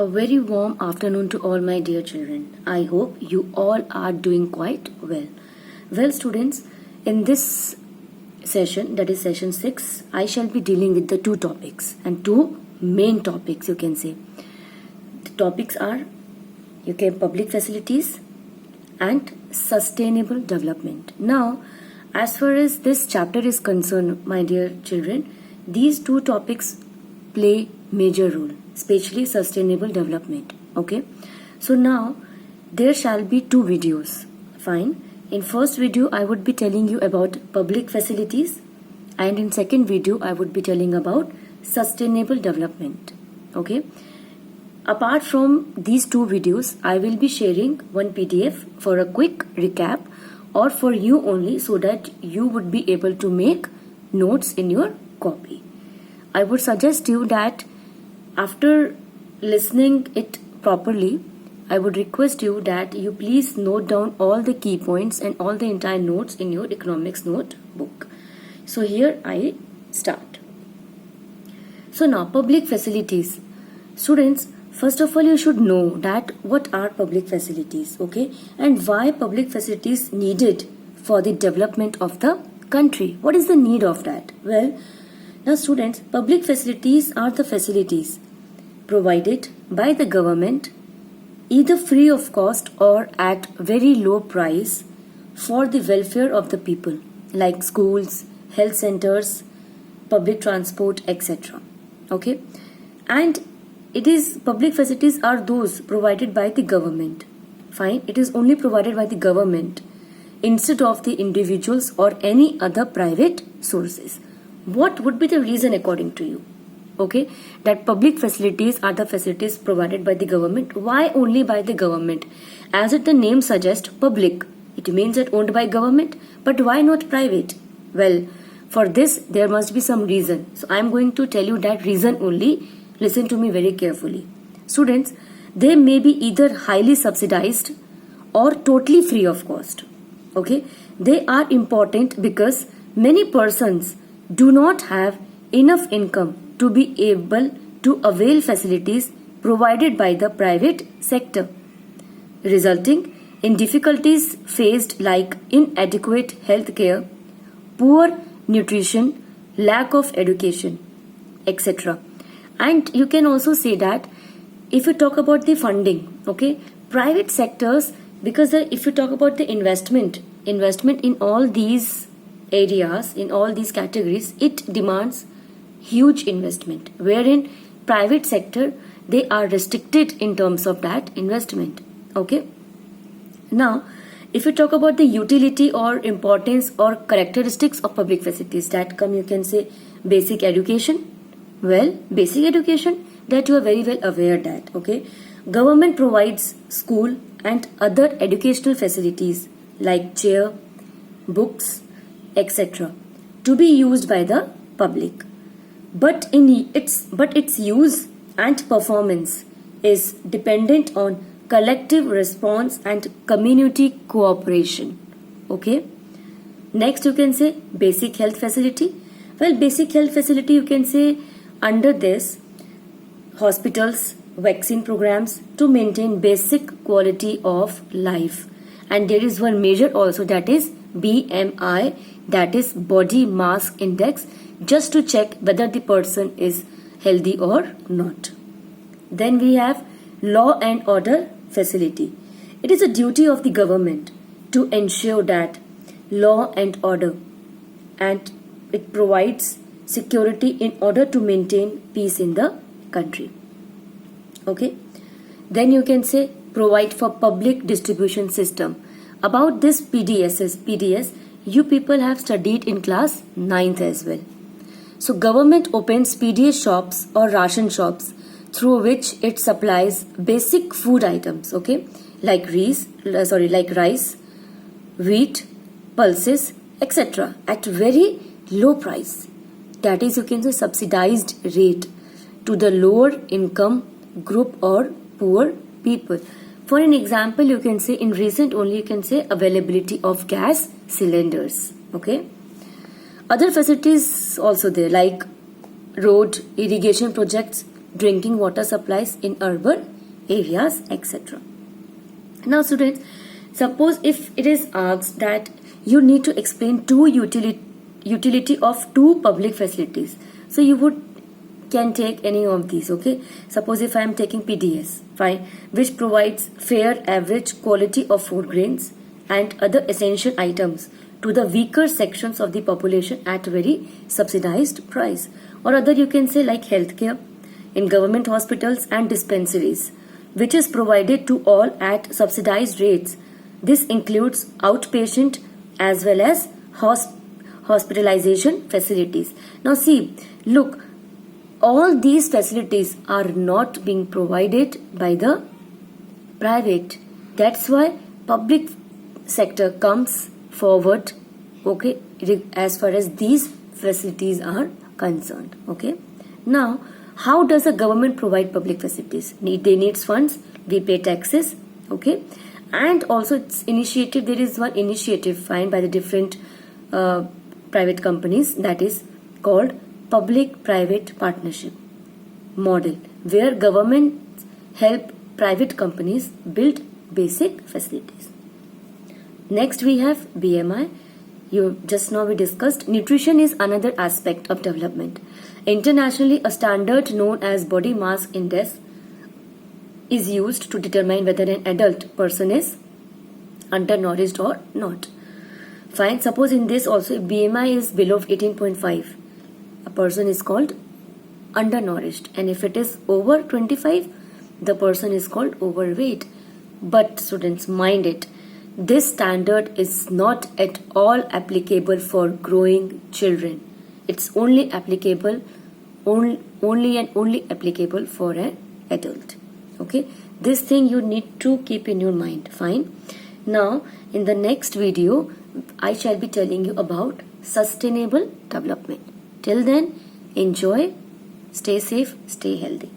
A very warm afternoon to all my dear children. I hope you all are doing quite well. Well, students, in this session, that is session 6, I shall be dealing with the two topics and two main topics, you can say. The topics are public facilities and sustainable development. Now, as far as this chapter is concerned, my dear children, these two topics play major role, especially sustainable development. Okay, so now there shall be two videos. Fine. In first video I would be telling you about public facilities, and in second video I would be telling about sustainable development. Okay, apart from these two videos I will be sharing one PDF for a quick recap, or for you only, so that you would be able to make notes in your copy. I would suggest you that after listening it properly, I would request you that you please note down all the key points and all the entire notes in your economics notebook. So here I start. So now public facilities. Students, first of all you should know that what are public facilities, okay, and why public facilities needed for the development of the country. What is the need of that? Well, now students, public facilities are the facilities provided by the government either free of cost or at very low price for the welfare of the people, like schools, health centers, public transport, etc. Okay, and it is public facilities are those provided by the government. Fine, it is only provided by the government instead of the individuals or any other private sources. What would be the reason according to you? Okay, that public facilities are the facilities provided by the government. Why only by the government? As it the name suggests, public, it means that owned by government, but why not private? Well, for this there must be some reason. So I am going to tell you that reason only. Listen to me very carefully. Students, they may be either highly subsidized or totally free of cost. Okay, they are important because many persons do not have enough income to be able to avail facilities provided by the private sector, resulting in difficulties faced like inadequate health care, poor nutrition, lack of education, etc. And you can also say that if you talk about the funding, okay, private sectors, because if you talk about the investment in all these areas, in all these categories, it demands huge investment, wherein private sector, they are restricted in terms of that investment. Okay, now if you talk about the utility or importance or characteristics of public facilities, that come, you can say basic education. Well, basic education, that you are very well aware that, okay, government provides school and other educational facilities like chair, books, etc. to be used by the public. But its use and performance is dependent on collective response and community cooperation. Okay. Next, you can say basic health facility. Well, basic health facility, you can say under this, hospitals, vaccine programs to maintain basic quality of life. And there is one measure also, that is BMI, that is body mass index, just to check whether the person is healthy or not. Then we have law and order facility. It is a duty of the government to ensure that law and order, and it provides security in order to maintain peace in the country. Okay, then you can say provide for public distribution system. About this PDS, you people have studied in class 9th as well. So government opens PDS shops or ration shops through which it supplies basic food items, okay, like rice, wheat, pulses, etc. at very low price. That is, you can say subsidized rate to the lower income group or poor people. For an example, you can say in recent only, you can say availability of gas cylinders. Okay. Other facilities also there, like road, irrigation projects, drinking water supplies in urban areas, etc. Now students, suppose if it is asked that you need to explain utility of two public facilities, so you can take any of these. Okay, suppose if I am taking PDS, fine, which provides fair average quality of food grains and other essential items to the weaker sections of the population at very subsidized price. Or other you can say like healthcare in government hospitals and dispensaries, which is provided to all at subsidized rates. This includes outpatient as well as hospitalization facilities. Now see, look, all these facilities are not being provided by the private. That's why public sector comes forward, okay, as far as these facilities are concerned. Okay, now how does the government provide public facilities? They need funds, we pay taxes, okay, and also it's initiative. There is one initiative fine by the different private companies, that is called public-private partnership model, where government help private companies build basic facilities. Next we have BMI. Just now we discussed nutrition is another aspect of development. Internationally, a standard known as body mass index is used to determine whether an adult person is undernourished or not. Fine. Suppose in this also, if BMI is below 18.5, a person is called undernourished, and if it is over 25, the person is called overweight. But students, mind it, this standard is not at all applicable for growing children. It's only applicable, only applicable for an adult. Okay, this thing you need to keep in your mind. Fine. Now in the next video I shall be telling you about sustainable development. Till then, enjoy, stay safe, stay healthy.